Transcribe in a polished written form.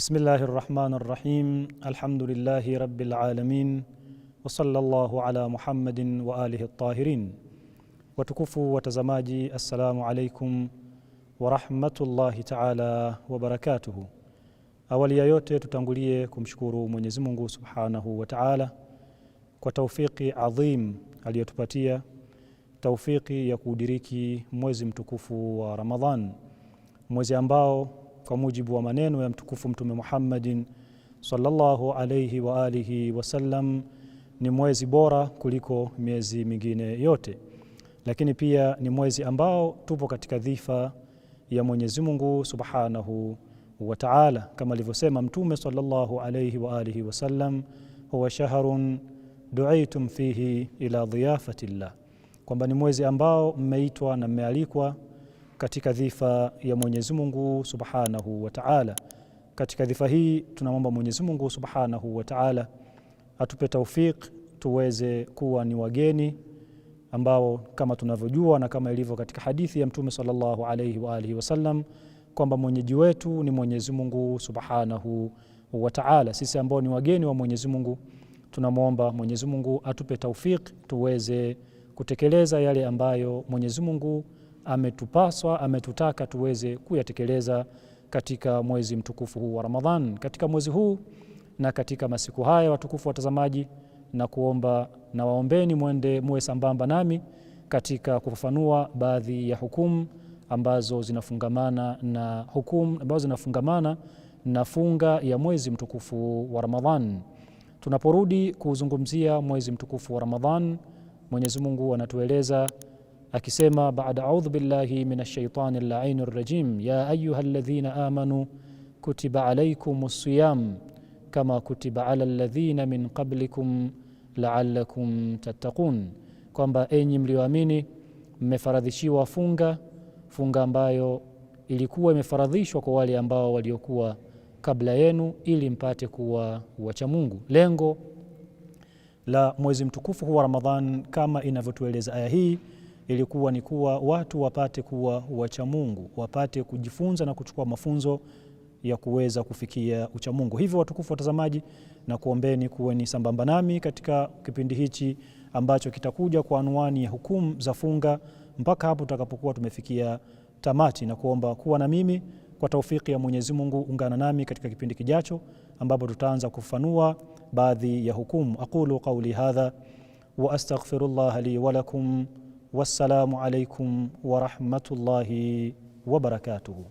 بسم الله الرحمن الرحيم الحمد لله رب العالمين وصلى الله على محمد وآله الطاهرين. Watukufu watazamaji, assalamu alaikum wa rahmatullahi ta'ala wa barakatuhu. Awali ya yote tutangulie kumshukuru Mwenyezi Mungu Subhanahu wa Ta'ala kwa taufiki adhim aliyotupatia, taufiki ya kudiriki mwezi mtukufu wa Ramadhan, mwezi ambao kwa mujibu wa maneno ya mtukufu Mtume Muhammadin sallallahu alayhi wa alihi wasallam ni mwezi bora kuliko miezi mingine yote. Lakini pia ni mwezi ambao tupo katika dhifa ya Mwenyezi Mungu Subhanahu wa Ta'ala, kama alivyosema Mtume sallallahu alayhi wa alihi wasallam, huwa shahrun du'itum fihi ila dhiyafatillah, kwamba ni mwezi ambao mmeitwa na mmealikwa katika dhifa ya Mwenyezi Mungu Subhanahu wa Ta'ala. Katika dhifa hii tunamwomba Mwenyezi Mungu Subhanahu wa Ta'ala atupe taufik tuweze kuwa ni wageni ambao kama tunavyojua na kama ilivyo katika hadithi ya Mtume sallallahu alayhi wa alihi wasallam kwamba mwenyeji wetu ni Mwenyezi Mungu Subhanahu wa Ta'ala. Sisi ambao ni wageni wa Mwenyezi Mungu tunamwomba Mwenyezi Mungu atupe taufik tuweze kutekeleza yale ambayo Mwenyezi Mungu ametutaka tuweze kuyatekeleza katika mwezi mtukufu huu wa Ramadhan. Katika mwezi huu na katika masiku haya, watukufu watazamaji, na kuomba na waombeni muwe sambamba nami katika kufafanua baadhi ya hukumu ambazo zinafungamana na funga ya mwezi mtukufu wa Ramadhan. Tunaporudi kuzungumzia mwezi mtukufu wa Ramadhan, Mwenyezi Mungu anatueleza akisema, baada a'udhu billahi minash shaitani la'inir rajim, ya ayyuhalladhina amanu kutiba alaykumus siyam kama kutiba alal ladhina min qablikum la'allakum tattaqun, kwamba enyi mlioamini mmefaradhishiwa funga ambayo ilikuwa imefaradhishwa kwa wale ambao waliokuwa kabla yenu ili mpate kuwa wacha Mungu. Lengo la mwezi mtukufu huu wa Ramadhan kama inavyotueleza aya hii ilikuwa ni kuwa watu wapate kuwa wacha Mungu, wapate kujifunza na kuchukua mafunzo ya kuweza kufikia ucha Mungu. Hivyo watukufu watazamaji, na kuombeni kuweni sambamba nami katika kipindi hichi ambacho kitakuja kwa anwani ya hukumu za funga mpaka hapo tutakapokuwa tumefikia tamati, na kuomba kuwa na mimi kwa taufiki ya Mwenyezi Mungu. Ungana nami katika kipindi kijacho ambapo tutaanza kufanua baadhi ya hukumu. Aqulu qawli hadha wa astaghfirullah li wa lakum. Wassalamu alaikum wa rahmatullahi wa barakatuhu.